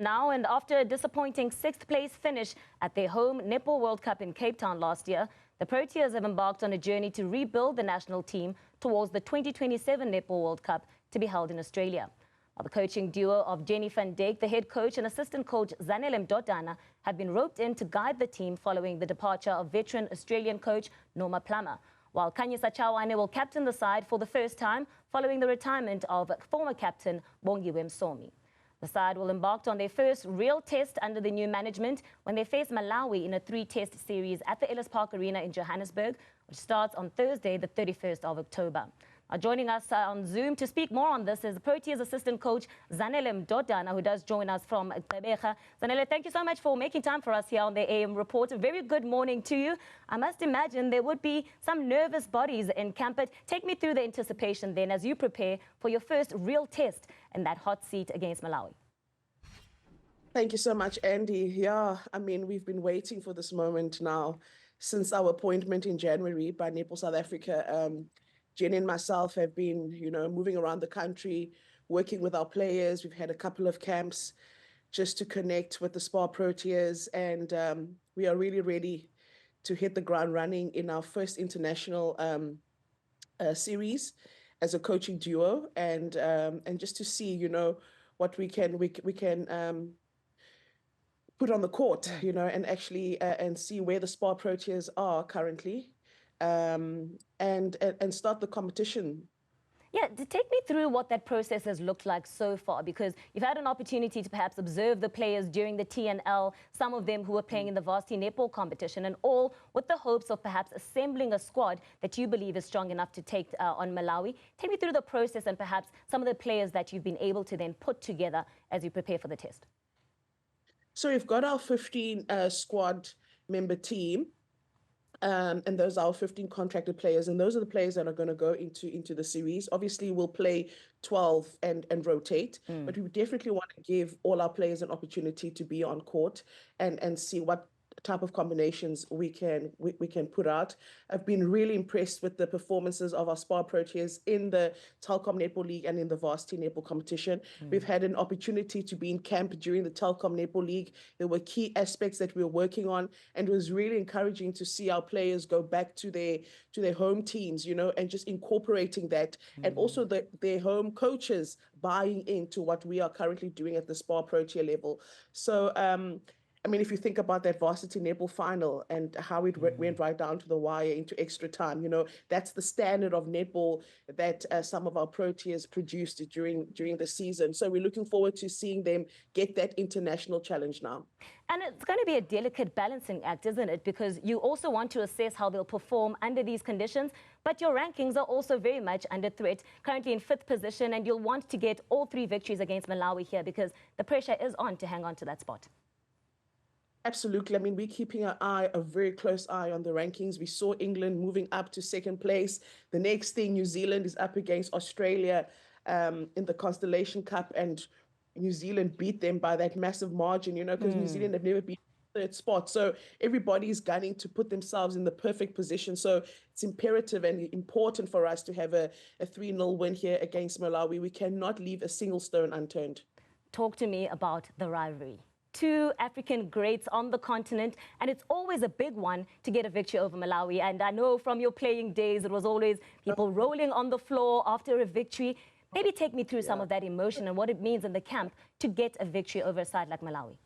Now, and after a disappointing sixth-place finish at their home Netball World Cup in Cape Town last year, the Proteas have embarked on a journey to rebuild the national team towards the 2027 Netball World Cup to be held in Australia. Now, the coaching duo of Jenny van Dijk, the head coach, and assistant coach Zanele Mdodana have been roped in to guide the team following the departure of veteran Australian coach Norma Plummer, while Kanyisa Chawane will captain the side for the first time following the retirement of former captain Bongiwe Msomi. The side will embark on their first real test under the new management when they face Malawi in a 3-test series at the Ellis Park Arena in Johannesburg, which starts on Thursday, the 31st of October. Now, joining us on Zoom to speak more on this is the Proteas assistant coach Zanele Mdodana, who does join us from Gqeberha. Zanele, thank you so much for making time for us here on the AM Report. A very good morning to you. I must imagine there would be some nervous bodies in camp, but take me through the anticipation then as you prepare for your first real test in that hot seat against Malawi. Thank you so much, Andy. Yeah, I mean, we've been waiting for this moment now since our appointment in January by Netball South Africa. Jenny and myself have been, moving around the country, working with our players. We've had a couple of camps just to connect with the SPAR Proteas, and we are really ready to hit the ground running in our first international series as a coaching duo, and just to see, what we can put on the court, and actually and see where the SPAR Proteas are currently, and start the competition. Yeah, take me through what that process has looked like so far, because you've had an opportunity to perhaps observe the players during the TNL, some of them who were playing in the varsity netball competition, and all with the hopes of perhaps assembling a squad that you believe is strong enough to take on Malawi. Take me through the process and perhaps some of the players that you've been able to then put together as you prepare for the test. So we've got our 15 squad member team, and those are our 15 contracted players, and those are the players that are going to go into the series. Obviously, we'll play 12 and rotate, but we definitely want to give all our players an opportunity to be on court and see what type of combinations we can put out. I've been really impressed with the performances of our SPAR Proteas in the Telkom Netball League and in the varsity netball competition. We've had an opportunity to be in camp during the Telkom Netball League. There were key aspects that we were working on, and it was really encouraging to see our players go back to their home teams, and just incorporating that, and also their home coaches buying into what we are currently doing at the SPAR Protea level. So I mean, if you think about that varsity netball final and how it went right down to the wire into extra time, that's the standard of netball that some of our Proteas produced during the season. So we're looking forward to seeing them get that international challenge now. And it's going to be a delicate balancing act, isn't it? Because you also want to assess how they'll perform under these conditions, but your rankings are also very much under threat, currently in 5th position, and you'll want to get all 3 victories against Malawi here because the pressure is on to hang on to that spot. Absolutely. I mean, we're keeping a very close eye on the rankings. We saw England moving up to 2nd place. The next thing, New Zealand is up against Australia in the Constellation Cup, and New Zealand beat them by that massive margin, because New Zealand have never been 3rd spot. So everybody's gunning to put themselves in the perfect position. So it's imperative and important for us to have a 3-0 win here against Malawi. We cannot leave a single stone unturned. Talk to me about the rivalry. 2 African greats on the continent, and it's always a big one to get a victory over Malawi. And I know from your playing days, it was always people rolling on the floor after a victory. Maybe take me through some of that emotion and what it means in the camp to get a victory over a side like Malawi.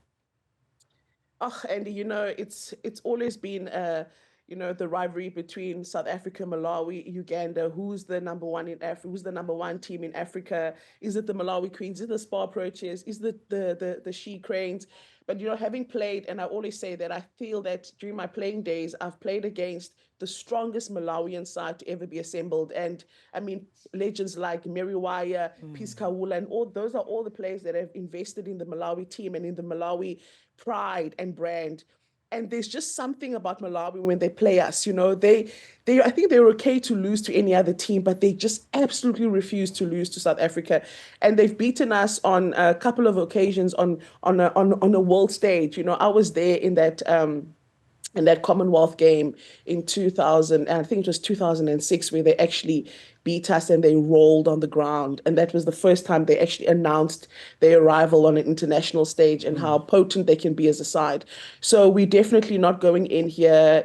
Oh, Andy, it's always been the rivalry between South Africa, Malawi, Uganda. Who's the number one in Africa? Who's the number 1 team in Africa? Is it the Malawi Queens? Is it the SPAR Proteas? Is it the She Cranes? But, having played, and I always say that I feel that during my playing days, I've played against the strongest Malawian side to ever be assembled. And I mean, legends like Mary Wire, Peace Kawula, and all those are all the players that have invested in the Malawi team and in the Malawi pride and brand. And there's just something about Malawi when they play us, I think they're okay to lose to any other team, but they just absolutely refuse to lose to South Africa. And they've beaten us on a couple of occasions on a world stage. I was there in that Commonwealth game in 2000, and I think it was 2006, where they actually beat us and they rolled on the ground. And that was the first time they actually announced their arrival on an international stage and how potent they can be as a side. So we're definitely not going in here,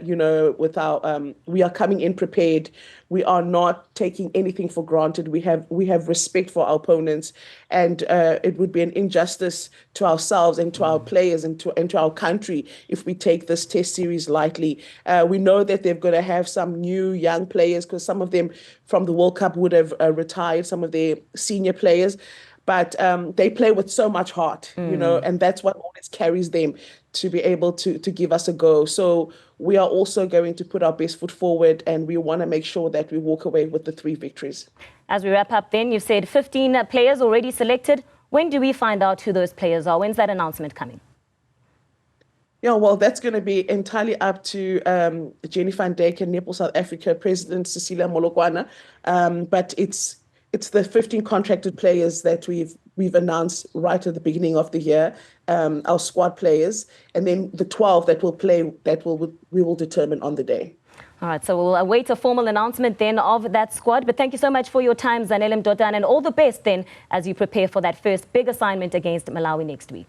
with our, we are coming in prepared. We are not taking anything for granted. We have respect for our opponents, and it would be an injustice to ourselves and to our players and to our country if we take this test series lightly. We know that they're going to have some new young players because some of them from the World Cup would have retired, some of their senior players. But they play with so much heart, and that's what always carries them to be able to give us a go. So we are also going to put our best foot forward, and we want to make sure that we walk away with the 3 victories. As we wrap up then, you've said 15 players already selected. When do we find out who those players are? When's that announcement coming? Yeah, well, that's going to be entirely up to Jenny van Dijk and Netball South Africa President Cecilia Molokwana. But it's the 15 contracted players that we've announced right at the beginning of the year, our squad players, and then the 12 that will play, we will determine on the day. All right, so we'll await a formal announcement then of that squad. But thank you so much for your time, Zanele Mdodana, and all the best then as you prepare for that first big assignment against Malawi next week.